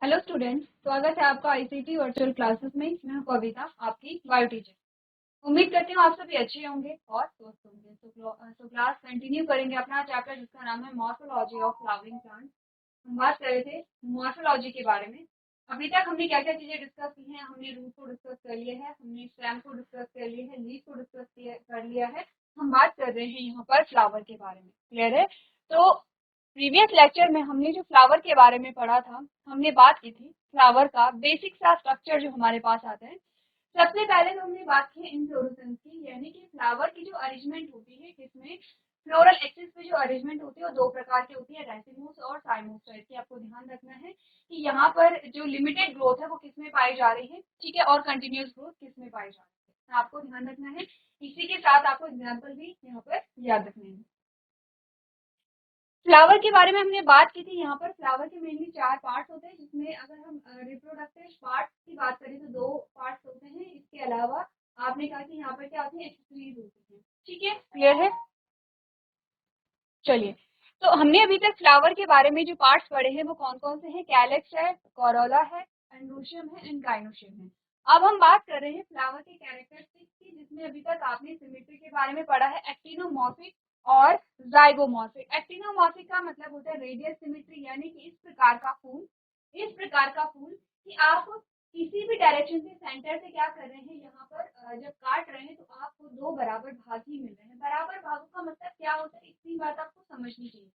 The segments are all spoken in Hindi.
हेलो स्टूडेंट्स, स्वागत है आपका आईसीटी वर्चुअल क्लासेस में। मैं हूं कविता, आपकी बायो टीचर। उम्मीद करती हूँ आप सभी अच्छे होंगे और स्वस्थ होंगे। तो क्लास कंटिन्यू करेंगे अपना चैप्टर जिसका नाम है मॉर्फोलॉजी ऑफ फ्लावरिंग प्लांट। हम बात कर रहे थे मॉर्फोलॉजी के बारे में। अभी तक हमने क्या क्या चीजें डिस्कस की हैं। हमने रूट को डिस्कस कर लिया है, हमने स्टेम को डिस्कस कर लिया है, लीफ को डिस्कस कर लिया है। हम बात कर रहे हैं यहाँ पर फ्लावर के बारे में। क्लियर है? तो प्रीवियस लेक्चर में हमने जो फ्लावर के बारे में पढ़ा था, हमने बात की थी फ्लावर का बेसिक सा स्ट्रक्चर जो हमारे पास आता है। सबसे पहले तो हमने बात की इनफ्लोरेसेंस की, यानी कि फ्लावर की जो अरेंजमेंट होती है, जिसमें फ्लोरल एक्सिस पे जो अरेंजमेंट होती है वो दो प्रकार की होती है, रेसिमोस और साइमोस टाइप की। आपको ध्यान रखना है कि यहाँ पर जो लिमिटेड ग्रोथ है वो किसमें पाई जा रही है, ठीक है, और कंटिन्यूस ग्रोथ किसमें पाई जा रही है, आपको ध्यान रखना है। इसी के साथ आपको एग्जाम्पल भी यहाँ पर याद रखने हैं। फ्लावर के बारे में हमने बात की थी। यहाँ पर फ्लावर के मेनली चार पार्ट्स होते हैं, जिसमें अगर हम रिप्रोडक्टिव पार्ट की बात करें तो दो पार्ट्स होते हैं। इसके अलावा आपने कहा कि यहाँ पर क्या होती है, एक्सेसरीज होती है। ठीक है, क्लियर है? चलिए, तो हमने अभी तक फ्लावर के बारे में जो पार्ट्स पढ़े हैं वो कौन कौन से हैं? कैलेक्स है, कोरोला है, एंड्रोशियम है एंड गाइनोशियम है। अब हम बात कर रहे हैं फ्लावर के कैरेक्टरिस्टिक्स की, जिसमें अभी तक आपने सिमेट्री के बारे में पढ़ा है, एक्टिनोमॉर्फिक और जाइगोमॉर्फिक। एक्टिनोमॉर्फिक का मतलब होता है रेडियल सिमेट्री, यानी कि इस प्रकार का फूल, इस प्रकार का फूल कि आप किसी भी डायरेक्शन से सेंटर से क्या कर रहे हैं, यहाँ पर जब काट रहे हैं तो आपको दो बराबर भाग ही मिल रहे हैं। बराबर भागों का मतलब क्या होता है, इतनी बात आपको समझनी चाहिए।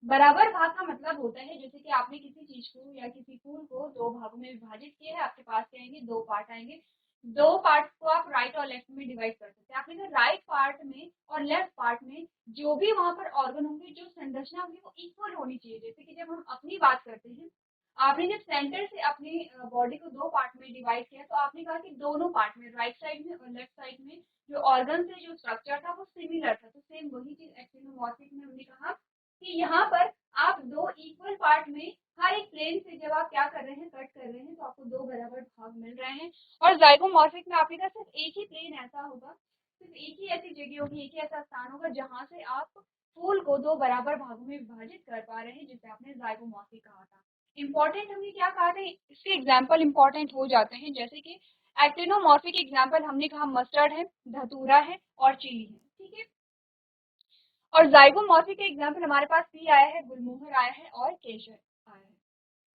बराबर भाग का मतलब होता है जैसे कि आपने किसी चीज को या किसी फूल को दो भागों में विभाजित किया है, आपके पास क्या आएंगे, दो पार्ट आएंगे। दो पार्ट को आप राइट और लेफ्ट में डिवाइड कर सकते हैं। आपने कहा राइट पार्ट में और लेफ्ट पार्ट में जो भी वहां पर ऑर्गन होंगे, जो संरचना होगी वो इक्वल होनी चाहिए। जैसे कि जब हम अपनी बात करते हैं, आपने जब सेंटर से अपनी बॉडी को दो पार्ट में डिवाइड किया तो आपने कहा कि दोनों पार्ट में, राइट साइड में और लेफ्ट साइड में, जो ऑर्गन से जो स्ट्रक्चर था वो सिमिलर था। तो सेम वही चीज एक्टिनोमॉर्फिक में हमने कहा कि यहाँ पर आप दो इक्वल पार्ट में हर एक प्लेन से जब आप क्या कर रहे हैं, कट कर रहे हैं, तो आपको दो बराबर भाग मिल रहे हैं। और जाइगोमॉर्फिक में आपके पास सिर्फ एक ही प्लेन ऐसा होगा, सिर्फ एक ही ऐसी जगह होगी, एक ही ऐसा स्थान होगा जहां से आप फूल को दो बराबर भागों में विभाजित कर पा रहे हैं, जिसे आपने जाइगोमॉर्फिक कहा था। इंपॉर्टेंट हमने क्या कहा था, इसके एग्जाम्पल इंपॉर्टेंट हो जाते हैं, जैसे कि एक्टिनोमॉर्फिक एग्जाम्पल हमने कहा मस्टर्ड है, धतूरा है और चिली है। ठीक है, और जाइगोमॉर्फिक के एग्जाम्पल हमारे पास पी आया है, गुलमोहर आया है और केशर आया है।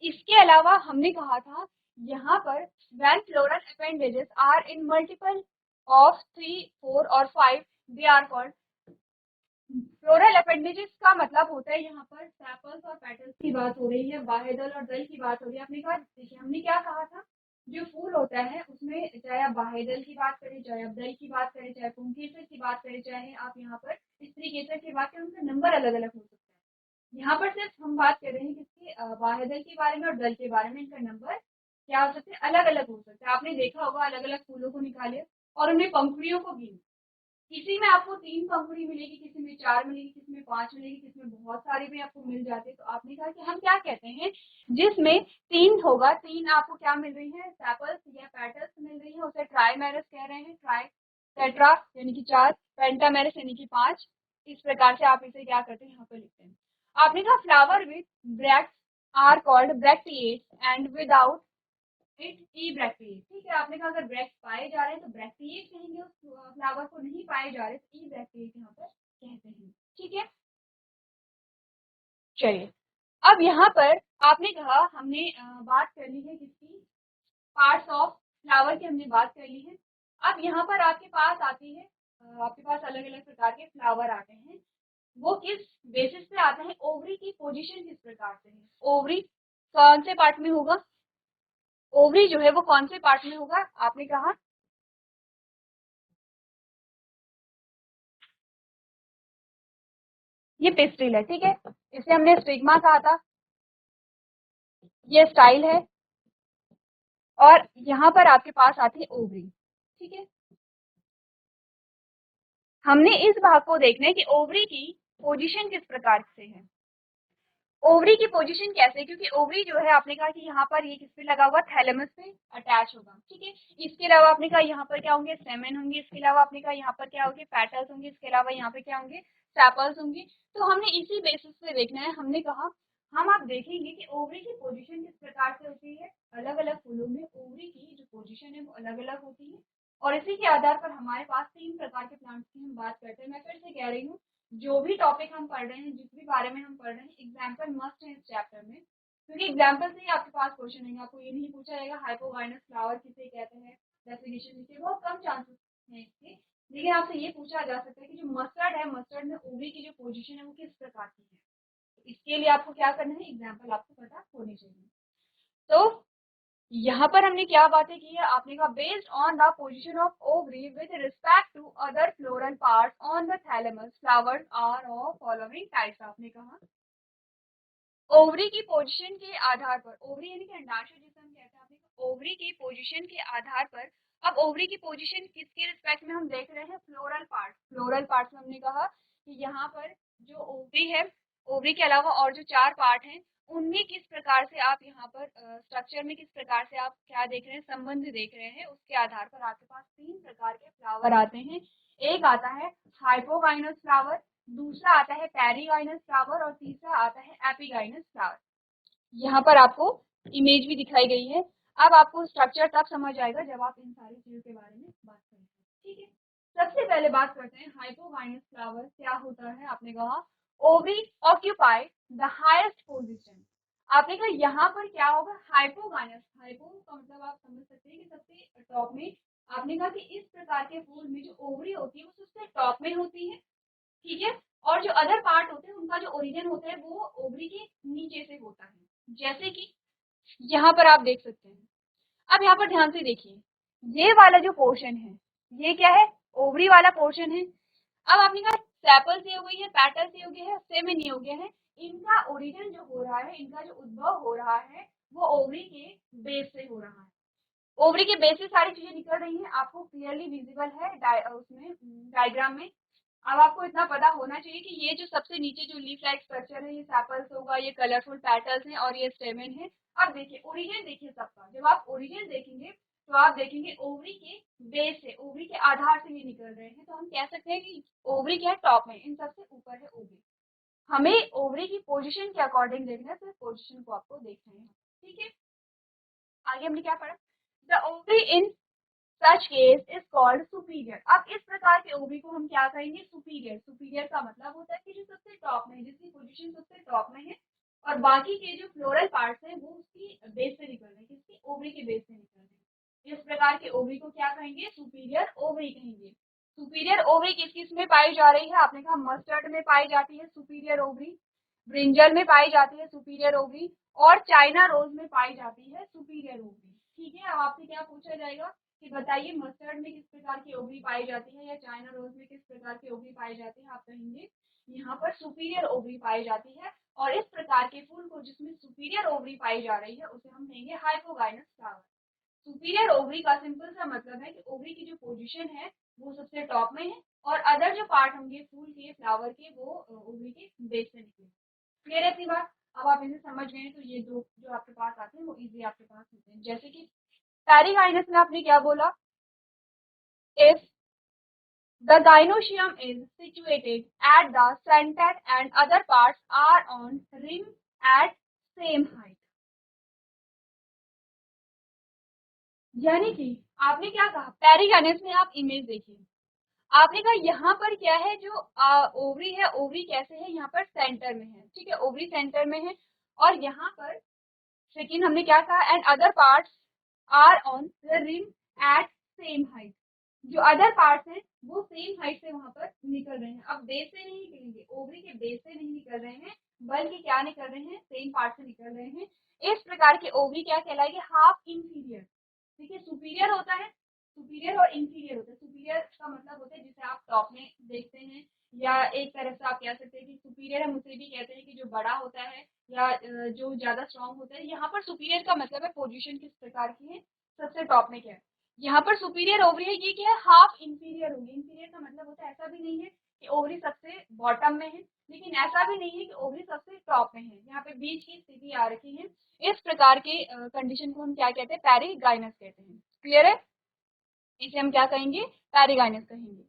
इसके अलावा हमने कहा था यहाँ पर when floral appendages are in multiple of 3, 4 और 5 they are called floral appendages. का मतलब होता है यहाँ पर सेपल्स और पेटल्स की बात हो रही है, बाहेदल और दल की बात हो रही है। आपने कहा, देखिए हमने क्या कहा था, जो फूल होता है उसमें चाहे आप बाहेदल की बात करें, चाहे आप दल की बात करें, चाहे पुंकेसर की बात करें, चाहे आप यहाँ पर स्त्री केसर की बात करें, उनका नंबर अलग अलग हो सकता है। यहाँ पर सिर्फ हम बात कर रहे हैं किसकी, बाहेदल के बारे में और दल के बारे में। इनका नंबर क्या हो सकते हैं, अलग अलग हो सकता है। आपने देखा होगा अलग अलग फूलों को निकाले और उनमें पंखुड़ियों को गिने, किसी में आपको 3 पंखुड़ी मिलेगी, किसी में 4 मिलेगी, किसी में 5 मिलेगी, किसी में बहुत सारी भी आपको मिल जाती है। तो आपने कहा कि हम क्या कहते हैं, जिसमें 3 होगा, 3 आपको क्या मिल रही है, सेपल्स या पेटल्स मिल रही है, उसे ट्राइमेरस कह रहे हैं। ट्राई टेट्रा यानी कि 4, पेंटामेरस यानी कि 5। इस प्रकार से आप इसे क्या करते हैं, यहाँ पे लिखते हैं। आपने कहा flower with bracts are called bracteates and without it ebracteate. ठीक है, आपने कहा अगर ब्रैक्ट पाए जा रहे हैं तो ब्रैक्टिएट कहेंगे, उस फ्लावर को नहीं पाए जा रहे तो ई ब्रैक्टिएट यहाँ पर कहते हैं। ठीक है, चलिए, अब यहाँ पर आपने कहा हमने बात कर ली है किसकी, पार्ट्स ऑफ फ्लावर की हमने बात कर ली है। अब यहाँ पर आपके पास आती है, आपके पास अलग अलग प्रकार के फ्लावर आते हैं। वो किस बेसिस पे आते हैं, ओवरी की पोजीशन किस प्रकार से है, ओवरी कौन से पार्ट में होगा, ओवरी जो है वो कौन से पार्ट में होगा, आपने कहा ये पिस्टिल है। ठीक है, इसे हमने स्टिग्मा कहा था, ये स्टाइल है, और यहाँ पर आपके पास आती है ओवरी। ठीक है, हमने इस भाग को देखना है कि ओवरी की पोजीशन किस प्रकार से है। ओवरी की पोजीशन कैसे, क्योंकि ओवरी जो है आपने कहा कि यहाँ पर ये किस पे लगा हुआ, थैलेमस पे अटैच होगा। ठीक है, इसके अलावा आपने कहा यहाँ पर क्या होंगे, स्टेमन होंगे, इसके अलावा आपने कहा यहाँ पर क्या होंगे, पेटल्स होंगे, इसके अलावा यहाँ पे क्या होंगे, सेपल्स होंगे। तो हमने इसी बेसिस पे देखना है। हमने कहा हम आप देखेंगे कि ओवरी की पोजीशन किस प्रकार से होती है। अलग अलग फूलों में ओवरी की जो पोजीशन है वो अलग अलग होती है और इसी के आधार पर हमारे पास 3 प्रकार के प्लांट्स की हम बात करते हैं। मैं फिर से कह रही हूँ, जो भी टॉपिक हम पढ़ रहे हैं, जिस भी बारे में हम पढ़ रहे हैं, एग्जाम्पल मस्ट है इस चैप्टर में, क्योंकि एग्जाम्पल से ही आपके पास क्वेश्चन आएंगे। आपको ये नहीं पूछा जाएगा हाइपोगाइनस फ्लावर किसे कहते हैं, डेफिनेशन लिखिए, बहुत कम चांसेस हैं इसके। लेकिन आपसे ये पूछा जा सकता है कि जो मस्टर्ड है, मस्टर्ड में ओवरी की जो पोजीशन है वो किस प्रकार की है। इसके लिए आपको क्या करना है, एग्जाम्पल आपको पता होनी चाहिए। तो यहाँ पर हमने क्या बातें की है, आपने कहा based on the position of ovary with respect to other floral parts on the thalamus flowers are of following types. आपने कहा ओवरी की पोजीशन के आधार पर, ओवरी यानी कि अंडाशय जिसे हम कहते हैं, आपने कहा ओवरी की पोजीशन के आधार पर। अब ओवरी की पोजीशन किसके रिस्पेक्ट में हम देख रहे हैं, फ्लोरल पार्ट। फ्लोरल पार्ट में हमने कहा कि यहाँ पर जो ओवरी है, ओवरी के अलावा और जो 4 पार्ट हैं, उनमें किस प्रकार से आप यहाँ पर स्ट्रक्चर में किस प्रकार से आप क्या देख रहे हैं, संबंध देख रहे हैं, उसके आधार पर आपके पास 3 प्रकार के फ्लावर आते हैं। एक आता है हाइपोगाइनस फ्लावर, दूसरा आता है पेरीगाइनस फ्लावर और तीसरा आता है एपिगाइनस फ्लावर। यहाँ पर आपको इमेज भी दिखाई गई है। अब आपको स्ट्रक्चर तब समझ आएगा जब आप इन सारी चीजों के बारे में बात करेंगे, ठीक है। सबसे पहले बात करते हैं हाइपोगाइनस फ्लावर क्या होता है। आपने कहा ovary occupy the highest position. आपने कहा यहाँ पर क्या होगा, हाइपोगाइनस, हाइपो का मतलब आप समझ सकते हैं कि सबसे टॉप में। आपने कहा कि इस प्रकार के फूल में जो ओवरी होती है वो सबसे टॉप में होती है, ठीक है। और जो अदर पार्ट होते हैं उनका जो ओरिजिन होता है वो ओवरी के नीचे से होता है, जैसे कि यहाँ पर आप देख सकते हैं। अब यहाँ पर ध्यान से देखिए, ये वाला जो पोर्शन है ये क्या है, ओवरी वाला पोर्शन है। अब आपने कहा सेपल से हो गई है, पेटल से हो गया है, सेमेन हो गया है। इनका ओरिजिन जो हो रहा है, इनका जो उद्भव हो रहा है वो ओवरी के बेस से हो रहा है। ओवरी के बेस से सारी चीजें निकल रही हैं, आपको क्लियरली विजिबल है उसमें डायग्राम में। अब आपको इतना पता होना चाहिए कि ये जो सबसे नीचे जो लीफ लाइक स्ट्रक्चर है ये सेपल्स होगा, ये कलरफुल पेटल्स हैं और ये स्टेमेन है। अब देखिए ओरिजिन, देखिए सबका, जब आप ओरिजिन देखेंगे तो आप देखेंगे ओवरी के बेस से, ओवरी के आधार से ये निकल रहे हैं। तो हम कह सकते हैं कि ओवरी क्या है, टॉप में, इन सबसे ऊपर है ओवरी। हमें ओवरी की पोजिशन के अकॉर्डिंग देखना है, सिर्फ पोजिशन को आपको देखना है, ठीक है। आगे हमने क्या पढ़ा, the ovary in such case is called superior. अब इस प्रकार के ओवरी को हम क्या कहेंगे, सुपीरियर। सुपीरियर का मतलब होता है कि जो सबसे टॉप में है, जिसकी पोजीशन सबसे टॉप में है और बाकी के जो फ्लोरल पार्ट्स हैं वो उसकी बेस से निकल रहे हैं, किसकी, ओवरी के बेस से निकल रहे हैं। इस प्रकार के ओवरी को क्या कहेंगे, सुपीरियर ओवरी कहेंगे। सुपीरियर ओवरी किस किस में पाई जा रही है, आपने कहा मस्टर्ड में पाई जाती है सुपीरियर ओवरी, ब्रिंजल में पाई जाती है सुपीरियर ओवरी और चाइना रोज में पाई जाती है सुपीरियर ओवरी, ठीक है। अब आपसे क्या पूछा जाएगा कि बताइए मस्टर्ड में किस प्रकार की ओवरी पाई जाती है या चाइना रोज में किस प्रकार की ओवरी पाई जाती है। आप कहेंगे यहाँ पर सुपीरियर ओवरी पाई जाती है और इस प्रकार के फूल को जिसमें सुपीरियर ओवरी पाई जा रही है उसे हम कहेंगे हाइपोगाइनस फ्लावर। सुपीरियर ओवरी का सिंपल सा मतलब है कि ओवरी की जो पोजीशन है वो सबसे टॉप में है और अदर जो पार्ट होंगे फूल के, फ्लावर के, वो ओवरी के बेस से निकले। क्लियर है इतनी बात। अब आप इसे समझ गए तो ये दो जो आपके पास आते हैं वो इजी आपके पास होते हैं। जैसे कि पेरीगाइनस में आपने क्या बोला, if the gynoecium is situated at the center and other parts are on rim at same height। यानी कि आपने क्या कहा, पेरीगाइनस में आप इमेज देखिए, आपने कहा यहाँ पर क्या है, जो ओवरी है, ओवरी कैसे है, यहाँ पर सेंटर में है, ठीक है, ओवरी सेंटर में है। और यहाँ पर सेकेंड हमने क्या कहा, and other parts are on the rim at same height. जो अदर पार्ट्स हैं वो सेम हाइट से वहां पर निकल रहे हैं। अब बेस से नहीं निकलेंगे, ओवरी के बेस से नहीं निकल रहे हैं, बल्कि क्या निकल रहे हैं, सेम पार्ट से निकल रहे हैं। इस प्रकार के ओवरी क्या कहलाएगी, हाफ इंफीरियर। देखिए सुपीरियर होता है, सुपीरियर और इंफीरियर होता है। सुपीरियर का मतलब होता है जिसे आप टॉप में देखते हैं, या एक तरह से आप कह सकते हैं कि सुपीरियर हम उसे भी कहते हैं कि जो बड़ा होता है या जो ज्यादा स्ट्रॉन्ग होता है। यहाँ पर सुपीरियर का मतलब है पोजीशन किस प्रकार की है, सबसे टॉप में क्या है। यहाँ पर सुपीरियर ओवरी है, ये क्या है, हाफ इंफीरियर होगी। इंफीरियर का मतलब होता है, ऐसा भी नहीं है कि ओवरी सबसे बॉटम में है, लेकिन ऐसा भी नहीं है कि ओवरी सबसे टॉप में है, यहाँ पे बीच की स्थिति आ रखी है। इस प्रकार के कंडीशन को हम क्या कहते हैं, पेरीगाइनस कहते हैं। क्लियर है, इसे हम क्या कहेंगे, पेरीगाइनस कहेंगे।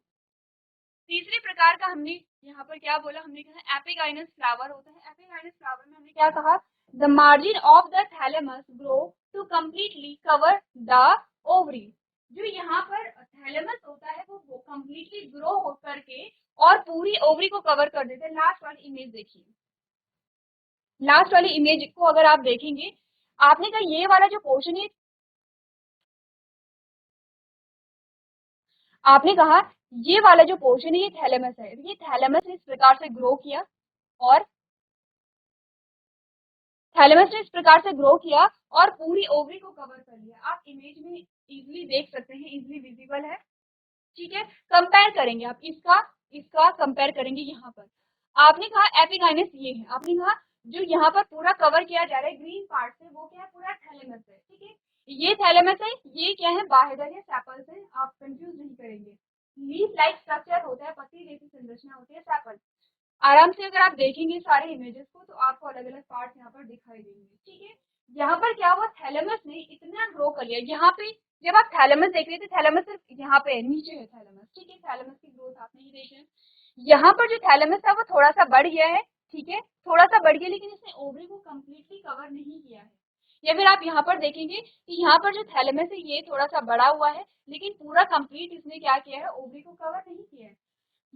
तीसरे प्रकार का हमने यहाँ पर क्या बोला हमने, कहा एपिगाइनस फ्लावर होता है। एपिगाइनस फ्लावर में हमने क्या कहा, the margin of the thalamus grow to completely cover the ovary. जो यहाँ पर थैलेमस होता है वो कंप्लीटली ग्रो हो करके और पूरी ओवरी को कवर कर देते हैं। लास्ट वाली इमेज देखिए, लास्ट वाली इमेज को अगर आप देखेंगे, आपने कहा ये वाला जो पोर्शन है, आपने कहा ये वाला जो पोर्शन है ये थैलेमस है। ये थैलेमस ने इस प्रकार से ग्रो किया और थैलेमस ने इस प्रकार से ग्रो किया और पूरी ओवरी को कवर कर लिया। आप इमेज में इजीली देख सकते हैं, इजीली विजिबल है। ठीक है, कंपेयर करेंगे आप इसका इसका कंपेयर करेंगे। यहाँ पर आपने कहा एपिगाइनस ये है, आपने कहा जो यहाँ पर पूरा कवर किया जा रहा है ग्रीन पार्ट से वो क्या है, पूरा थैलेमस है। ठीक है, ये थैलेमस है, ये क्या है, बाहेडर या सेपल्स है। आप कंफ्यूज नहीं करेंगे। लीफ लाइक स्ट्रक्चर होता है, पत्ती जैसी संरचना होती है सेपल। आराम से अगर आप देखेंगे सारे इमेजेस को तो आपको अलग अलग पार्ट यहाँ पर दिखाई देंगे। ठीक है, यहाँ पर क्या हुआ, थैलेमस ने इतना ग्रो कर लिया। यहाँ पे जब आप थैलेमस देख रहे थे, थैलेमस सिर्फ यहाँ पे है, नीचे है थैलेमस। ठीक है, थैलेमस की ग्रोथ आप नहीं देख रहे। यहाँ पर जो थैलेमस था वो थोड़ा सा बढ़ गया है। ठीक है, थोड़ा सा बढ़ गया, लेकिन इसने ओवरी को कम्प्लीटली कवर नहीं किया है। या फिर आप यहाँ पर देखेंगे कि यहाँ पर जो थैलेमस है ये थोड़ा सा बड़ा हुआ है, लेकिन पूरा कंप्लीट इसने क्या किया है, ओवरी को कवर नहीं किया है।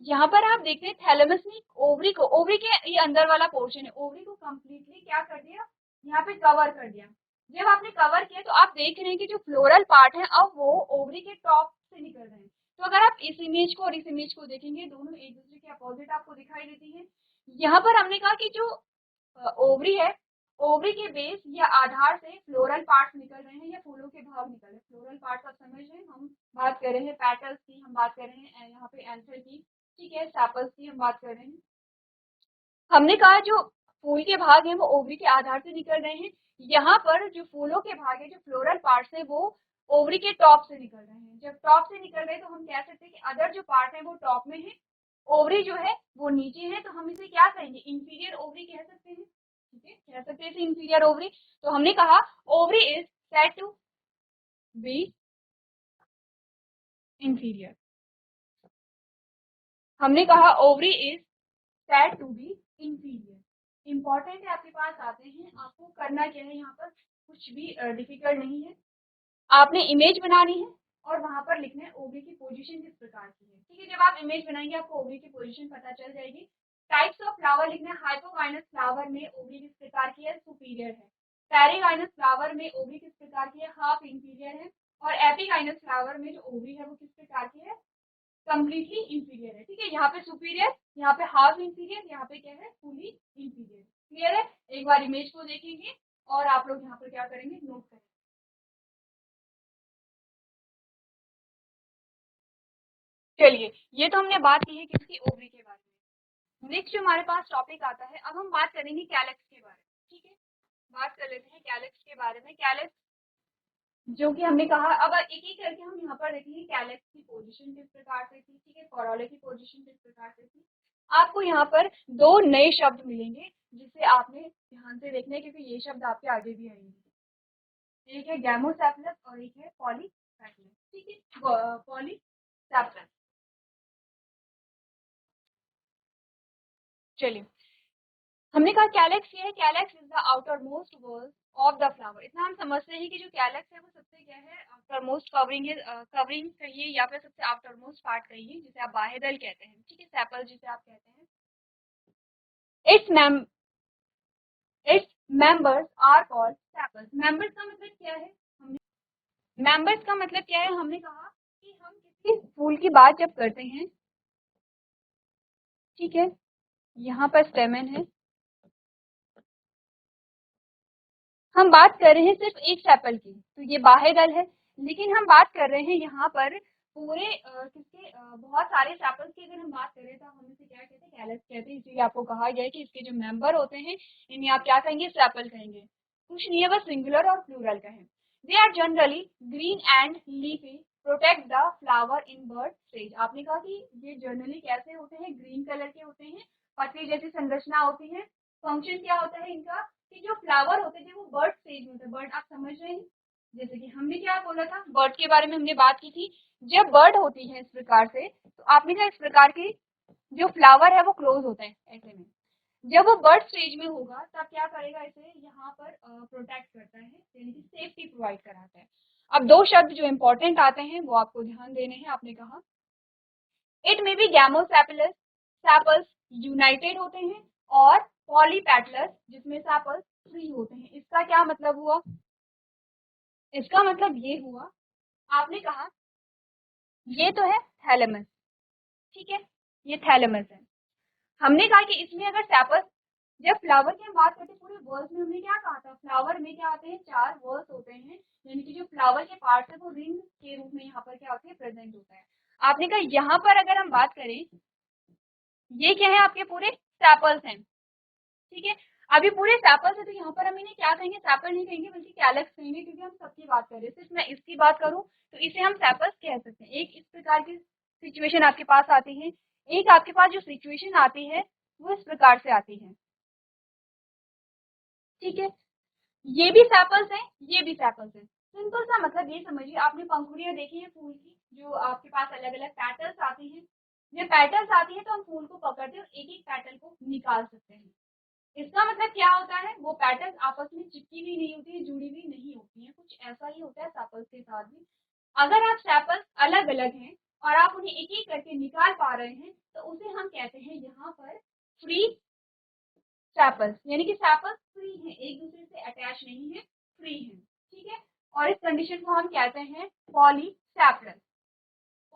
यहाँ पर आप देखते हैं थैलेमस ने ओवरी को, ओवरी के ये अंदर वाला पोर्शन है, ओवरी को कम्प्लीटली क्या कर दिया, यहाँ पे कवर कर दिया। जब आपने कवर किया तो आप देख रहे हैं कि जो फ्लोरल पार्ट है अब वो ओवरी के टॉप से निकल रहे हैं। तो अगर आप इस इमेज को और इस इमेज को देखेंगे, दोनों एक दूसरे के अपोजिट आपको दिखाई देती है। यहाँ पर हमने कहा कि जो ओवरी है, ओवरी के बेस या आधार से फ्लोरल पार्ट निकल रहे हैं या फूलों के भाग निकल रहे हैं। फ्लोरल पार्ट आप समझ रहे हैं, हम बात कर रहे हैं पेटल्स की, हम बात कर रहे हैं यहाँ पे एंथर की। ठीक है, सेपल्स की हम बात कर रहे हैं। हमने कहा जो फूल के भाग हैं वो ओवरी के आधार से निकल रहे हैं। यहाँ पर जो फूलों के भाग है, जो फ्लोरल पार्ट्स है, वो ओवरी के टॉप से निकल रहे हैं। जब टॉप से निकल रहे हैं तो हम कह सकते हैं कि अदर जो पार्ट है वो टॉप में है, ओवरी जो है वो नीचे है। तो हम इसे क्या कहेंगे, इंफीरियर ओवरी कह सकते हैं। ठीक है, कह सकते हैं इसे इंफीरियर ओवरी। तो हमने कहा ovary is said to be inferior. हमने कहा ovary is said to be inferior. Important है, आपके पास आते हैं, आपको करना क्या है, यहाँ पर कुछ भी डिफिकल्ट नहीं है। आपने इमेज बनानी है और वहां पर लिखना है ओवरी की पोजीशन किस प्रकार की है। ठीक है, जब आप इमेज बनाएंगे आपको ओवरी की पोजीशन पता चल जाएगी। टाइप्स ऑफ फ्लावर लिखना है, हाइपोगाइनस फ्लावर में ओवरी किस प्रकार की है, सुपीरियर है। पेरीगाइनस फ्लावर में ओवरी किस प्रकार की है, हाफ इंफीरियर है। और एपिगाइनस फ्लावर में जो ओवरी है वो किस प्रकार की है, कम्प्लीटली इंफीरियर है। ठीक है, यहाँ पे सुपीरियर, यहाँ पे हाफ इंफीरियर, यहाँ पे क्या है, फुली इंफीरियर। क्लियर है, एक बार इमेज को देखेंगे और आप लोग यहाँ पर क्या करेंगे, नोट करेंगे। चलिए, ये तो हमने बात की है किसकी, ओवरी के बारे में। नेक्स्ट जो हमारे पास टॉपिक आता है, अब हम बात करेंगे कैलेक्स के बारे में। ठीक है, बात कर लेते हैं कैलेक्स के बारे में। कैलेक्स जो कि हमने कहा, अब एक एक करके हम यहाँ पर देखेंगे कैलेक्स की पोजीशन किस प्रकार से थी। ठीक है, कोरोला की पोजीशन किस प्रकार से थी। आपको यहाँ पर दो नए शब्द मिलेंगे जिसे आपने ध्यान से देखना है, क्योंकि ये शब्द आपके आगे भी आएंगे। एक है गैमोसेफलस और एक है पॉलीसेफलस। ठीक है, पॉलीसेफलस। चलिए, हमने कहा कैलेक्स ये है, calyx is the outer most wall of the flower. इतना हम समझते हैं कि जो कैलेक्स है वो सबसे क्या है, आउटर मोस्ट कवरिंग है, कवरिंग कहिए या फिर सबसे आउटर मोस्ट पार्ट कहिए, जिसे आप बाहेदल कहते हैं। ठीक है, सेपल जिसे आप कहते हैं। It's ma'am its members are called sepals. Members का मतलब क्या है, हमने मेंबर्स का मतलब क्या है, हमने कहा कि हम किसी फूल की बात जब करते हैं, ठीक है, यहाँ पर स्टेमन है, हम बात कर रहे हैं सिर्फ एक सेपल की, तो ये बाह्य दल है। लेकिन हम बात कर रहे हैं यहाँ पर पूरे किसके, बहुत सारे सेपल्स की अगर हम बात करें तो हम इसे क्या कहते हैं, कैलस कहते हैं। इसलिए आपको कहा गया है कि इसके जो मेंबर होते हैं इन्हें आप क्या कहेंगे, सेपल कहेंगे। कुछ नहीं है, बस सिंगुलर और प्लूरल का है। They are generally green and leafy, protect the flower in bud stage. आपने कहा कि ये जनरली कैसे होते हैं, ग्रीन कलर के होते हैं, पत्ती जैसी संरचना होती है। फंक्शन क्या होता है इनका, कि जो फ्लावर होते थे वो बर्ड स्टेज में होते हैं। बर्ड आप समझ रहे हैं, जैसे कि हमने क्या बोला था, बर्ड के बारे में हमने बात की थी। जब बर्ड होती है इस प्रकार से, तो आपने कहा इस प्रकार की जो फ्लावर है वो क्लोज होता है ऐसे में। जब वो बर्ड स्टेज में होगा तब क्या करेगा, इसे यहाँ पर प्रोटेक्ट करता है, यानी कि सेफ्टी प्रोवाइड कराता है। अब दो शब्द जो इंपॉर्टेंट आते हैं वो आपको ध्यान देने हैं। आपने कहा it may be gamosepalous, sepals United होते हैं, और पॉलीपेटलस जिसमें सेपल्स फ्री होते हैं। इसका क्या मतलब हुआ? इसका मतलब ये हुआ, आपने कहा ये तो है थैलेमस, ठीक है, ये थैलेमस है। हमने कहा कि इसमें अगर सेपल्स, जब फ्लावर की हम बात करते हैं पूरे वर्ल्स में, हमने क्या कहा था, फ्लावर में क्या आते हैं, 4 वर्ल्स होते हैं, यानी कि जो फ्लावर के पार्ट्स है वो रिंग के रूप में यहाँ पर क्या होते हैं, प्रेजेंट होता है। आपने कहा यहाँ पर अगर हम बात करें, ये क्या है, आपके पूरे सेपल्स हैं, ठीक है। अभी पूरे सेपल्स है तो यहाँ पर हम इन्हें क्या कहेंगे, सेपल नहीं कहेंगे बल्कि कैलक्स कहेंगे, क्योंकि हम सबकी बात कर रहे हैं। सिर्फ मैं इसकी बात करूँ तो इसे हम सेपल्स कह सकते हैं। एक इस प्रकार की सिचुएशन आपके पास आती है, एक आपके पास जो सिचुएशन आती है वो इस प्रकार से आती है, ठीक है। ये भी सेपल्स है, ये भी सेपल्स है। सिंपल सा मतलब ये समझिए, आपने पंखुड़ियां देखी है फूल की, जो आपके पास अलग अलग पैटल्स आती हैं। जब पैटल्स आती है तो हम फूल को पकड़ते हैं और एक एक पैटल को निकाल सकते हैं। इसका मतलब क्या होता है, वो पैटर्न आपस में चिपकी भी नहीं होती है, जुड़ी भी नहीं होती है। कुछ ऐसा ही होता है सेपल्स के साथ भी। अगर आप सेपल्स अलग अलग हैं और आप उन्हें एक एक करके निकाल पा रहे हैं तो उसे हम कहते हैं यहाँ पर फ्री सेपल्स, यानी कि सेपल्स फ्री हैं, एक दूसरे से अटैच नहीं है, फ्री हैं, ठीक है। और इस कंडीशन को हम कहते हैं पॉलीसेपलस,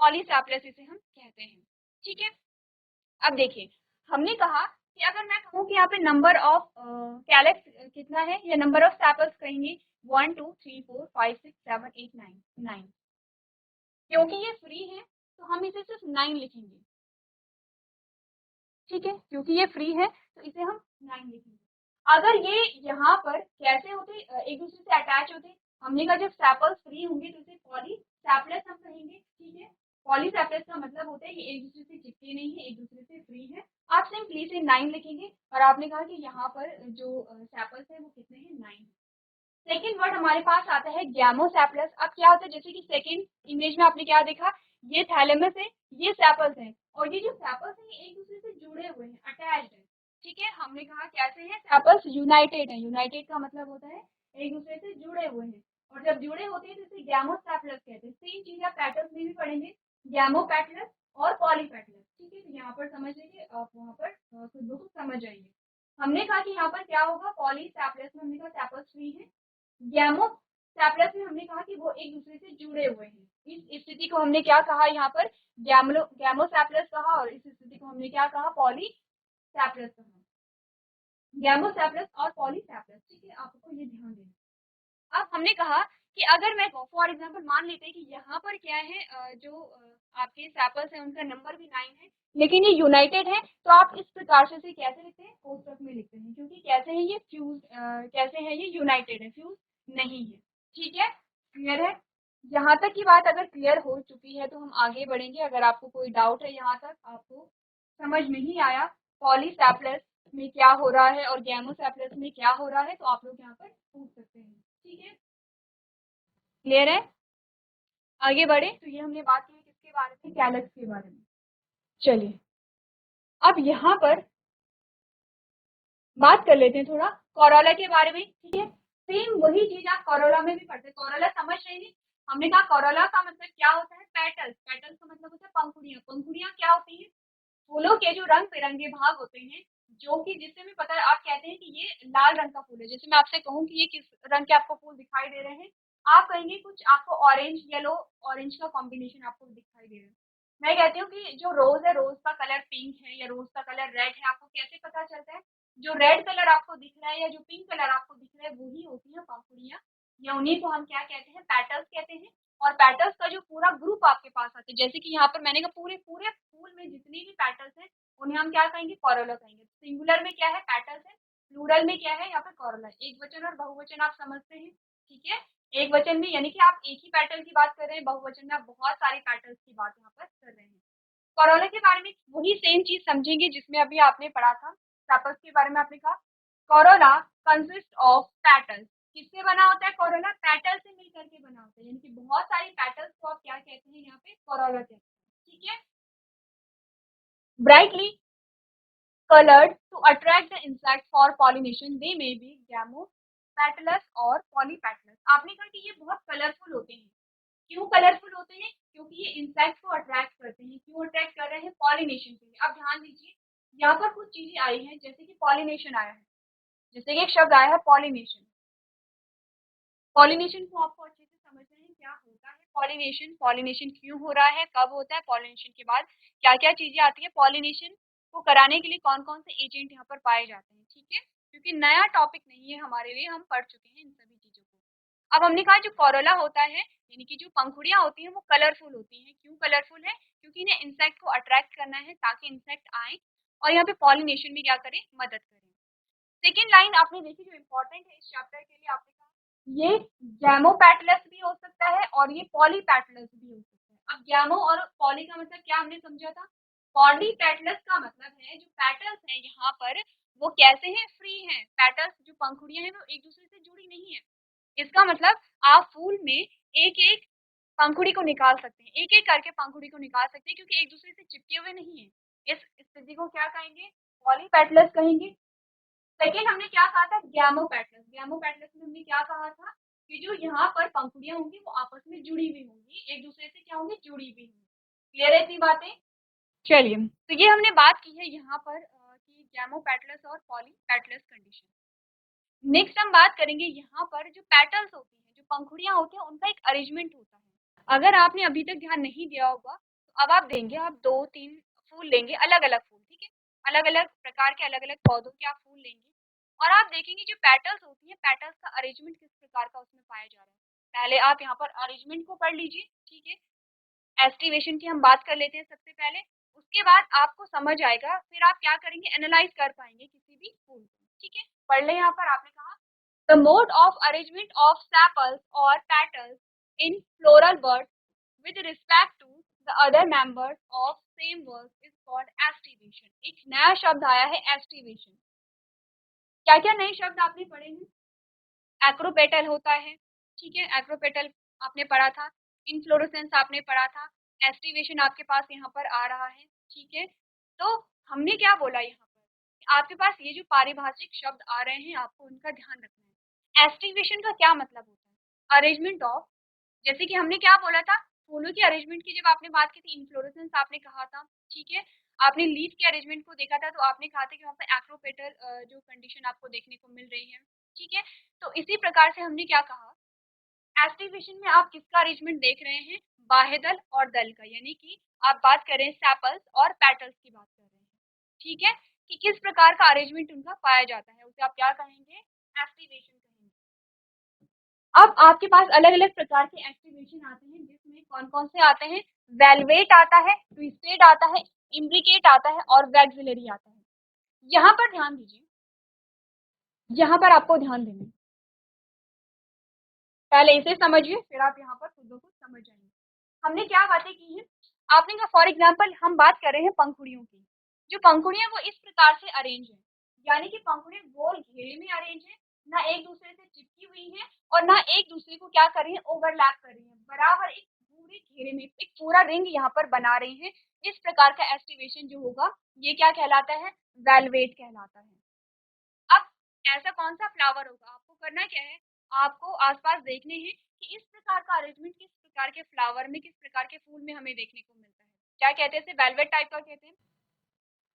पॉलीसेपलस इसे हम कहते हैं, ठीक है। अब देखिए, हमने कहा कि अगर मैं कहूँ कि यहाँ पे नंबर ऑफ कैलेक्स कितना है, या नंबर ऑफ सेपल्स कहेंगे 1 2 3 4 5 6 7 8 9, 9, क्योंकि ये फ्री है तो हम इसे सिर्फ 9 लिखेंगे, ठीक है, क्योंकि ये फ्री है तो इसे हम 9 लिखेंगे। अगर ये यहाँ पर कैसे होते, एक दूसरे से अटैच होते, हमने कहा जब सेपल्स फ्री होंगे तो इसे पॉलीसेपलस हम कहेंगे, ठीक है। पॉलीसेपलस का मतलब होता है ये एक दूसरे से चिपके नहीं है, एक दूसरे से फ्री है। आप सिंपली से 9 लिखेंगे, और आपने कहा कि यहाँ पर जो सेपल्स है वो कितने हैं, 9। सेकेंड वर्ड हमारे पास आता है गैमोसेपलस। अब क्या होता है, जैसे कि सेकेंड इमेज में आपने क्या देखा, ये थैलेमस है, ये सेपल्स है, और ये जो सेपल्स है ये एक दूसरे से जुड़े हुए हैं, अटैच्ड है, ठीक है। हमने कहा कैसे हैं, सेपल्स यूनाइटेड है, यूनाइटेड का मतलब होता है एक दूसरे से जुड़े हुए हैं, और जब जुड़े होते हैं तो इसे गैमोसेपलस कहते हैं। सेम चीज आप पैटर्न में भी पढ़ेंगे, गैमोपेटलस और पॉलीपेटलस, ठीक है। तो यहाँ पर समझ लीजिए, आप वहाँ पर खुद ब खुद समझ जाएंगे। हमने कहा कि यहाँ पर क्या होगा, पॉलीसेपलस में हमने कहा सेपल्स फ्री है, गैमोसेपलस में हमने कहा कि वो एक दूसरे से जुड़े हुए हैं। इस स्थिति को हमने क्या कहा, यहाँ पर गैमोसेपलस कहा, और इस स्थिति को हमने क्या कहा, पॉलीसेपलस कहा। गैमोसेपलस और पॉलीसेपलस, ठीक है, आपको ये ध्यान देना। अब हमने कहा कि अगर मैं फॉर एग्जांपल मान लेते हैं कि यहाँ पर क्या है, जो आपके सेपल्स है उनका नंबर भी 9 है, लेकिन ये यूनाइटेड है, तो आप इस प्रकार से इसे कैसे लिखते हैं, कोष्ठक में लिखते हैं, क्योंकि कैसे है ये फ्यूज, कैसे है ये यूनाइटेड है, फ्यूज नहीं है, ठीक है। क्लियर है? यहाँ तक की बात अगर क्लियर हो चुकी है तो हम आगे बढ़ेंगे। अगर आपको कोई डाउट है, यहाँ तक आपको समझ नहीं आया पॉलीसेपलस में क्या हो रहा है और गैमोसेपलस में क्या हो रहा है, तो आप लोग यहाँ पर पूछ सकते हैं, ठीक है। क्लियर है? आगे बढ़े। तो ये हमने बात की किसके बारे में, कैलक्स के बारे में। चलिए अब यहाँ पर बात कर लेते हैं थोड़ा कोरोला के बारे में, ठीक है। सेम वही चीज आप कोरोला में भी पढ़ते हैं। कोरोला समझ रहे हैं? हमने कहा कोरोला का मतलब क्या होता है, पेटल्स, पेटल्स का मतलब होता है पंखुड़ियां। पंखुड़ियां क्या होती है, फूलों के जो रंग बिरंगे भाग होते हैं, जो कि जिससे हमें पता है, आप कहते हैं कि ये लाल रंग का फूल है। जैसे मैं आपसे कहूँ कि ये किस रंग के आपको फूल दिखाई दे रहे हैं, आप कहेंगे कुछ आपको ऑरेंज, येलो ऑरेंज का कॉम्बिनेशन आपको दिखाई दे रहा है। मैं कहती हूँ कि जो रोज है, रोज का कलर पिंक है या रोज का कलर रेड है। आपको कैसे पता चलता है, जो रेड कलर आपको दिख रहा है या जो पिंक कलर आपको दिख रहा है वही होती है पंखुड़ियां, या उन्हीं को हम क्या कहते हैं, पेटल्स कहते हैं। और पेटल्स का जो पूरा ग्रुप आपके पास आता है, जैसे कि यहाँ पर मैंने कहा पूरे पूरे फूल में जितनी भी पेटल्स हैं उन्हें हम क्या कहेंगे, कोरोला कहेंगे। सिंगुलर में क्या है, पेटल्स है, प्लूरल में क्या है, यहाँ पे कोरोला। एक वचन और बहुवचन आप समझते हैं, ठीक है। एक वचन में यानी कि आप एक ही पेटल की बात कर रहे हैं, बहुवचन में आप बहुत सारी पेटल्स की बात यहाँ पर कर रहे हैं। कोरोला के बारे में वही सेम चीज समझेंगे जिसमें अभी आपने पढ़ा था, सेपल्स के बारे में आपने कहा कोरोला कंसिस्ट ऑफ पेटल्स। किससे बना होता है कोरोला, पेटल से मिलकर के बना होता है, यानी कि बहुत सारी पेटल्स को आप क्या कहते हैं, यहाँ पे कोरोला कहते हैं, ठीक है। brightly colored to attract the insect for pollination. They may be gamopetalous और polypetalous. आपने कहा कि ये बहुत कलरफुल होते हैं। क्यों कलरफुल होते हैं? क्योंकि ये इंसेक्ट को अट्रैक्ट करते हैं। क्यों अट्रैक्ट कर रहे हैं? पॉलिनेशन के लिए। अब ध्यान दीजिए, यहाँ पर कुछ चीजें आई हैं, जैसे कि पॉलिनेशन आया है, जैसे कि एक शब्द आया है पॉलिनेशन। पॉलिनेशन को आपको अच्छे से समझना है क्या होता है पॉलिनेशन, पॉलिनेशन क्यों हो रहा है, कब होता है, पॉलिनेशन के बाद क्या क्या चीजें आती है, पॉलिनेशन को कराने के लिए कौन कौन से एजेंट यहाँ पर पाए जाते हैं। ठीक है, क्योंकि नया टॉपिक नहीं है हमारे लिए, हम पढ़ चुके हैं इन सभी चीजों को। अब हमने कहा जो कोरोला होता है, यानी कि जो पंखुड़ियां होती हैं वो कलरफुल होती हैं। क्यों कलरफुल है? क्योंकि इन्हें इंसेक्ट को अट्रैक्ट करना है ताकि इंसेक्ट आए और यहाँ पे पॉलिनेशन में क्या करें, मदद करें। सेकेंड लाइन आपने देखी जो इम्पोर्टेंट है इस चैप्टर के लिए, आपने कहा ये गैमोपैटलस भी हो सकता है और ये पॉलीपैटलस भी हो सकता है। अब गैमो और पॉली का मतलब क्या हमने समझा था? पॉलीपैटलस का मतलब है जो पैटल्स हैं यहाँ पर वो कैसे हैं, फ्री हैं। पैटल्स जो पंखुड़ियां हैं वो एक दूसरे से जुड़ी नहीं है। इसका मतलब आप फूल में एक एक पंखुड़ी को निकाल सकते हैं, एक एक करके पंखुड़ी को निकाल सकते हैं, क्योंकि एक दूसरे से चिपके हुए नहीं है। इस स्थिति को क्या कहेंगे? पॉलीपैटलस कहेंगे। सेकेंड हमने क्या कहा था? गैमोपैटलस। गैमोपैटलस में हमने क्या कहा था कि जो यहाँ पर पंखुड़ियां होंगी वो आपस में जुड़ी हुई होंगी, एक दूसरे से क्या होंगी, जुड़ी हुई होंगी। क्लियर है इतनी बातें? चलिए, तो ये हमने बात की है यहाँ पर कि गैमोपैटलस और पॉलीपैटलस कंडीशन। नेक्स्ट हम बात करेंगे यहाँ पर जो पेटल्स होती हैं, जो पंखुड़ियां होती हैं, उनका एक अरेंजमेंट होता है। अगर आपने अभी तक ध्यान नहीं दिया होगा तो अब आप देंगे, आप 2-3 फूल लेंगे, अलग अलग फूल, ठीक है, अलग अलग प्रकार के अलग अलग पौधों के आप फूल लेंगे और आप देखेंगे जो पेटल्स होती है, पेटल्स का अरेंजमेंट किस प्रकार का उसमें पाया जा रहा है। पहले आप यहाँ पर अरेंजमेंट को पढ़ लीजिए, ठीक है, एस्टिवेशन की हम बात कर लेते हैं सबसे पहले, उसके बाद आपको समझ आएगा, फिर आप क्या करेंगे, एनालाइज कर पाएंगे किसी भी फूल को। ठीक है, पढ़ ले यहाँ पर आपने कहा the mode of arrangement of sepals और petals in floral buds with respect to the other members of same work is called estivation। एक नया शब्द आया है estivation। क्या क्या नए शब्द आपने पढ़े हैं? एक्रोपेटल होता है, ठीक है, एक्रोपेटल आपने पढ़ा था, इनफ्लोरेसेंस आपने पढ़ा था, एस्टिवेशन आपके पास यहाँ पर आ रहा है। ठीक है, तो हमने क्या बोला यहाँ पर, आपके पास ये जो पारिभाषिक शब्द आ रहे हैं आपको उनका ध्यान रखना है। एस्टिवेशन का क्या मतलब होता है? अरेंजमेंट ऑफ, जैसे कि हमने क्या बोला था, फूलों की अरेंजमेंट की जब आपने बात की थी, इन्फ्लोरेसेंस आपने कहा था, ठीक है, आपने लीफ के अरेंजमेंट को देखा था तो आपने कहा था कि वहाँ पर एक्रोपेटल जो कंडीशन आपको देखने को मिल रही है। ठीक है, तो इसी प्रकार से हमने क्या कहा, एस्टिवेशन में आप किसका अरेंजमेंट देख रहे हैं, बाह्यदल और दल का, यानी कि आप बात कर रहे हैं सेपल्स और पेटल्स की बात कर रहे हैं। ठीक है, कि किस प्रकार का अरेंजमेंट उनका पाया जाता है, उसे आप क्या कहेंगे, एस्टिवेशन कहेंगे। अब आपके पास अलग अलग प्रकार के एक्टिवेशन आते हैं, जिसमें कौन कौन से आते हैं, वेलवेट आता है, ट्विस्टेड आता है, इम्ब्रिकेट आता है और वैक्सिलरी आता है। यहाँ पर ध्यान दीजिए, यहाँ पर आपको ध्यान देना है, पहले इसे समझिए फिर आप यहाँ पर खुद ब खुद समझ जाएंगे। हमने क्या बातें की हैं, आपने कहा फॉर एग्जाम्पल हम बात कर रहे हैं पंखुड़ियों की, जो पंखुड़ियां वो इस प्रकार से अरेंज है, यानी कि पंखुड़ियां गोल घेरे में अरेंज है, ना एक दूसरे से चिपकी हुई है और ना एक दूसरे को क्या कर रही है, ओवरलैप कर रही है, बराबर एक पूरे घेरे में एक पूरा रिंग यहाँ पर बना रही है। इस प्रकार का एस्टिवेशन जो होगा ये क्या कहलाता है, वेलवेट कहलाता है। अब ऐसा कौन सा फ्लावर होगा, आपको करना क्या है, आपको आसपास देखने हैं कि इस प्रकार का अरेंजमेंट किस प्रकार के फ्लावर में, किस प्रकार के फूल में हमें देखने को मिलता है, क्या कहते हैं इसे, वेलवेट टाइप का कहते हैं।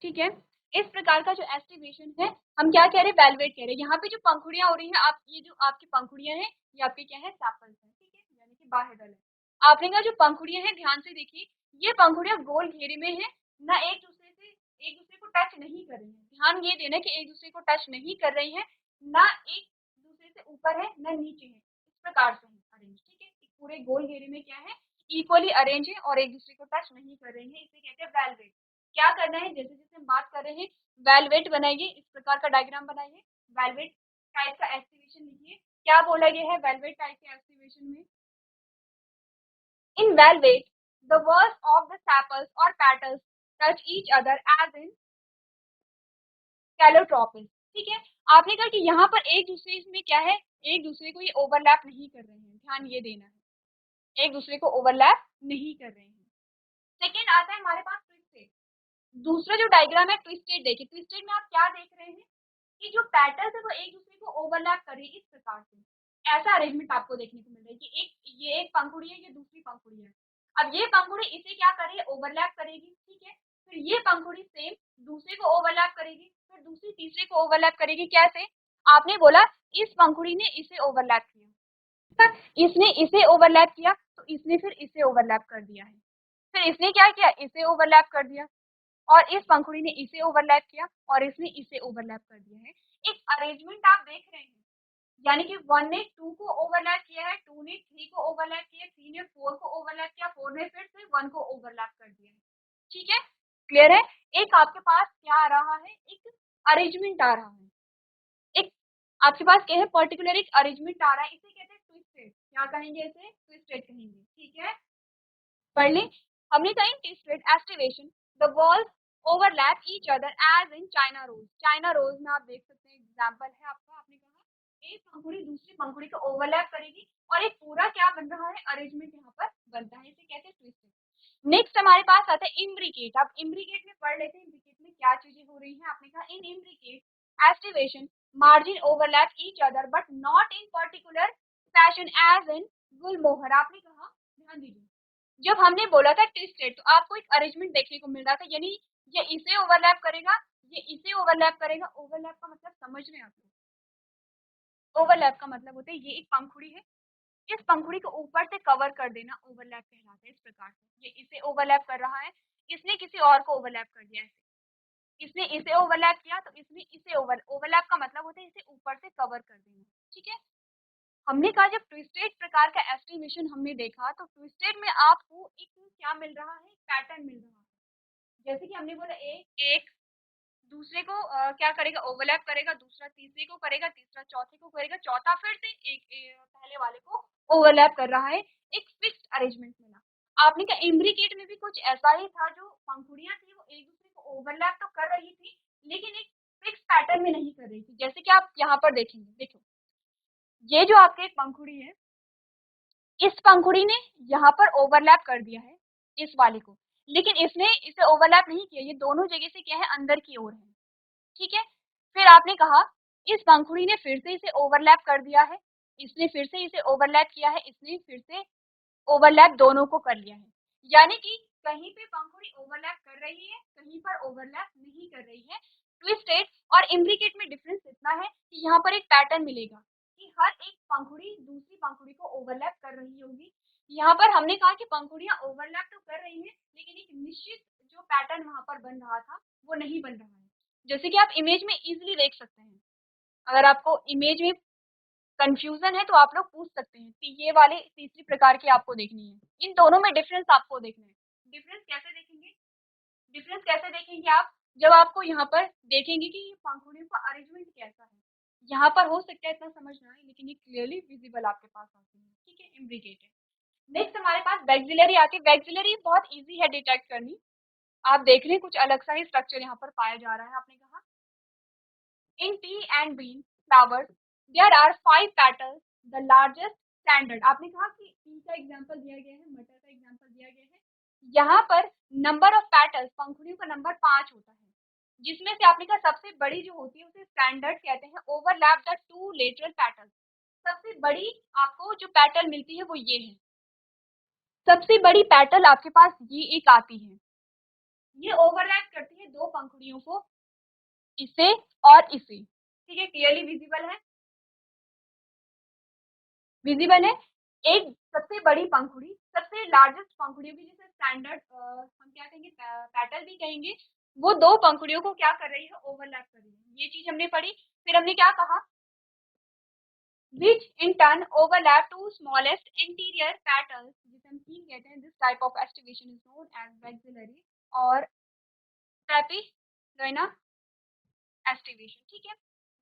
ठीक है, इस प्रकार का जो एस्टिवेशन है हम क्या कह रहे हैं, वेलवेट कह रहे हैं। यहाँ पे जो पंखुड़ियां हो रही हैं, आप ये जो आपकी पंखुड़ियां हैं ये आपके क्या है, सैपल्स हैं, ठीक है, यानी कि बाह्यदल है। आपने कहा जो पंखुड़ियां हैं, ध्यान से देखिए, ये पंखुड़ियां गोल घेरे में है, ना एक दूसरे को टच नहीं कर रही है, ध्यान ये देना कि एक दूसरे को टच नहीं कर रही है, ना एक दूसरे से ऊपर है ना नीचे है, इस प्रकार से है अरेंज। ठीक है, पूरे गोल घेरे में क्या है, इक्वली अरेंज है और एक दूसरे को टच नहीं कर रही है, इसे कहते हैं वेलवेट। क्या करना है, जैसे जैसे हम बात कर रहे हैं, वेलवेट बनाइए, इस प्रकार का डायग्राम बनाइए, वेलवेट टाइप का एक्टिवेशन लिखिए। क्या बोला गया है वेलवेट टाइप के एक्टिवेशन में, in valvate the whorls of the sepals और petals touch each other as in Calotropis. ठीक है, आपने कहा कि यहाँ पर एक दूसरे में क्या है, एक दूसरे को ये ओवरलैप नहीं कर रहे हैं, ध्यान ये देना है, एक दूसरे को ओवरलैप नहीं कर रहे हैं। सेकेंड आता है हमारे पास ट्विस्टेड। दूसरा जो डायग्राम है ट्विस्टेड देखिए, ट्विस्टेड में आप क्या देख रहे हैं कि जो पेटल्स है वो एक दूसरे को ओवरलैप कर रही है इस प्रकार से। ऐसा अरेंजमेंट आपको देखने को मिल रहा है कि ये एक पंखुड़ी है, ये दूसरी पंखुड़ी है। अब ये पंखुड़ी इसे क्या कर रही है, ओवरलैप करेगी, ठीक है। फिर ये पंखुड़ी सेम दूसरे को ओवरलैप करेगी, फिर दूसरी तीसरे को ओवरलैप करेगी। कैसे? आपने बोला इस पंखुड़ी ने इसे ओवरलैप किया, इसने इसे ओवरलैप किया तो इसने फिर इसे ओवरलैप कर दिया है, फिर इसने क्या किया, इसे ओवरलैप कर दिया, और इस पंखुड़ी ने इसे ओवरलैप किया और इसने इसे ओवरलैप कर दिया है। एक अरेंजमेंट आप देख रहे हैं, यानी कि 1 ने 2 को ओवरलैप किया है, 2 ने 3 को ओवरलैप किया, 3 ने 4 को ओवरलैप किया, 4 ने फिर से 1 को ओवरलैप कर दिया है। ठीक है, क्लियर है? एक आपके पास क्या आ रहा है, एक अरेंजमेंट आ रहा है, एक आपके पास क्या है, पर्टिकुलर एक अरेंजमेंट आ रहा है, इसे कहते हैं ट्विस्टेड। क्या कहेंगे, इसे ट्विस्टेड कहेंगे। ठीक है, पढ़ लें। हमने कहा in twisted aestivation the whorls overlap each other as in China rose. China rose में आप देख सकते हैं एग्जांपल है आपका, आपने कहा एक पंखुड़ी दूसरी पंखुड़ी को ओवरलैप करेगी और एक पूरा क्या बन रहा है, अरेंजमेंट यहाँ पर बनता है, इसे कहते हैं ट्विस्टेड। नेक्स्ट हमारे पास आता है इम्ब्रिकेट। आप इम्ब्रिकेट में पढ़ लेते हैं इम्ब्रिकेट में क्या चीजें हो रही हैं। आपने कहा in imbricate aestivation margin overlap each other but not in particular fashion as in gulmohar. आपने कहा, ध्यान दीजिए, जब हमने बोला था ट्विस्टेड तो आपको एक अरेंजमेंट देखने को मिल रहा था, यानी ये इसे ओवरलैप करेगा, ये इसे ओवरलैप करेगा। ओवरलैप का मतलब समझ रहे हैं आप लोग? ओवरलैप का मतलब होता है ये एक पंखुड़ी है, इस पंखुड़ी को ऊपर से कवर कर देना ओवरलैप कहलाता है। इस प्रकार से ये इसे ओवरलैप कर रहा है, इसने किसी और को ओवरलैप कर दिया, ऐसे इसने इसे ओवरलैप किया तो इसने इसे ओवरलैप का मतलब होता है इसे ऊपर से कवर कर देना। ठीक है, हमने कहा जब ट्विस्टेड प्रकार का एस्टिमेशन हमने देखा तो ट्विस्टेड में आपको एक क्या मिल रहा है, पैटर्न मिल रहा है। जैसे कि हमने बोला एक एक दूसरे को क्या करेगा, ओवरलैप करेगा, दूसरा तीसरे को करेगा, तीसरा चौथे को करेगा, चौथा फिर से पहले वाले को ओवरलैप कर रहा है, एक फिक्स्ड अरेंजमेंट मिला। आपने कहा इम्ब्रिकेट में भी कुछ ऐसा ही था, जो पंखुड़ियां थी वो एक दूसरे को ओवरलैप तो कर रही थी लेकिन एक फिक्स पैटर्न में नहीं कर रही थी। जैसे कि आप यहाँ पर देखेंगे, देखो ये जो आपके एक पंखुड़ी है, इस पंखुड़ी ने यहाँ पर ओवरलैप कर दिया है इस वाले को, लेकिन इसने इसे ओवरलैप नहीं किया, ये दोनों जगह से क्या है, अंदर की ओर है। ठीक है, फिर आपने कहा इस पंखुड़ी ने फिर से इसे ओवरलैप कर दिया है, इसने फिर से इसे ओवरलैप किया है, इसने फिर से ओवरलैप दोनों को कर लिया है। यानी कि कहीं पे पंखुड़ी ओवरलैप कर रही है, कहीं पर ओवरलैप नहीं कर रही है। ट्विस्टेड और इम्ब्रिकेट में डिफरेंस इतना है कि यहाँ पर एक पैटर्न मिलेगा कि हर एक पंखुड़ी दूसरी पंखुड़ी को ओवरलैप कर रही होगी। यहाँ पर हमने कहा कि पंखुड़ियां ओवरलैप तो कर रही हैं लेकिन एक निश्चित जो पैटर्न वहां पर बन रहा था वो नहीं बन रहा है। जैसे कि आप इमेज में इजिली देख सकते हैं, अगर आपको इमेज में कंफ्यूजन है तो आप लोग पूछ सकते हैं कि ये वाले तीसरी प्रकार की आपको देखनी है। इन दोनों में डिफरेंस आपको देखना है। डिफरेंस कैसे देखेंगे, डिफरेंस कैसे देखेंगे आप, जब आपको यहाँ पर देखेंगे कि ये पंखुड़ियों का अरेंजमेंट कैसा है। यहाँ पर हो सकता है इतना समझ ना आए लेकिन ये क्लियरली विजिबल आपके पास आती है। ठीक है, इम्ब्रिकेटेड। नेक्स्ट हमारे पास वैक्सिलरी आती है। वैक्सिलरी बहुत इजी है डिटेक्ट करनी। आप देख रहे हैं कुछ अलग सा ही स्ट्रक्चर यहाँ पर पाया जा रहा है। आपने कहा in tea and bean flowers there are 5 petals, the largest standard। आपने कहा कि टी का एग्जांपल दिया गया है, मटर का एग्जांपल दिया गया है, यहाँ पर नंबर ऑफ पेटल्स पंखुड़ियों का नंबर 5 होता है, जिसमें से आपने कहा सबसे बड़ी जो होती है उसे स्टैंडर्ड कहते हैं। ओवरलैप द 2 लेटरल पेटल्स, सबसे बड़ी आपको जो पेटल मिलती है वो ये है, सबसे बड़ी पेटल आपके पास ये एक आती है, ये ओवरलैप करती है दो पंखुड़ियों को, इसे और इसे। ठीक है, क्लियरली विजिबल है, विजिबल है। एक सबसे बड़ी पंखुड़ी, सबसे लार्जेस्ट पंखुड़ी भी, जिसे स्टैंडर्ड हम क्या कहेंगे, पैटल भी कहेंगे, वो दो पंखुड़ियों को क्या कर रही है, ओवरलैप कर रही है। ये चीज हमने पढ़ी। फिर हमने क्या कहा, which in turn overlap two smallest interior petals, जिसे हम कील कहते हैं। this type of estivation is known as vexillary और टैपिलोइना एस्टिवेशन। ठीक है,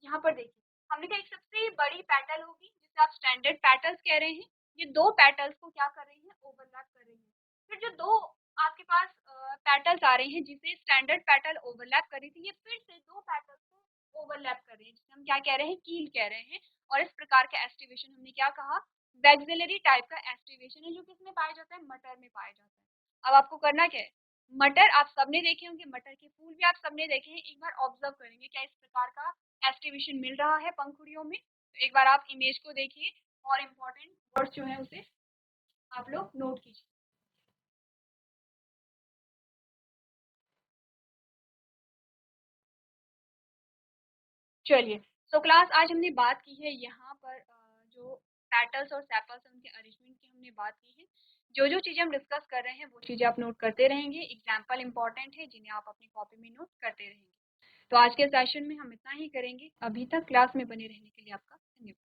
यहाँ पर देखिए हमने कहा एक सबसे बड़ी पेटल होगी जिसे आप स्टैंडर्ड पेटल्स कह रहे हैं, ये दो पेटल्स को क्या कर रही है, ओवरलैप कर रही है। फिर जो दो आपके पास पेटल्स आ रहे हैं जिसे स्टैंडर्ड पेटल ओवरलैप कर रही थी, ये फिर से दो पेटल्स को ओवरलैप कर रही है, जिसे हम क्या कह रहे हैं, कील कह रहे हैं। और इस प्रकार का एस्टिवेशन हमने क्या कहा, वैक्सिलरी टाइप का एस्टिवेशन है, जो किसमें पाया जाता है, मटर में पाया जाता है। अब आपको करना क्या है, मटर आप सबने देखे होंगे, मटर के फूल भी आप सबने देखे हैं। एक बार ऑब्जर्व करेंगे क्या इस प्रकार का एस्टिवेशन मिल रहा है पंखुड़ियों में। तो एक बार आप इमेज को देखिए और इम्पोर्टेंट वर्ड्स जो है उसे आप लोग नोट कीजिए। चलिए, सो क्लास आज हमने बात की है यहाँ पर जो पेटल्स और सेपल्स हैं उनके अरेंजमेंट की हमने बात की है। जो जो चीज़ें हम डिस्कस कर रहे हैं वो चीज़ें आप नोट करते रहेंगे। एग्जाम्पल इंपॉर्टेंट है जिन्हें आप अपनी कॉपी में नोट करते रहेंगे। तो आज के सेशन में हम इतना ही करेंगे। अभी तक क्लास में बने रहने के लिए आपका धन्यवाद।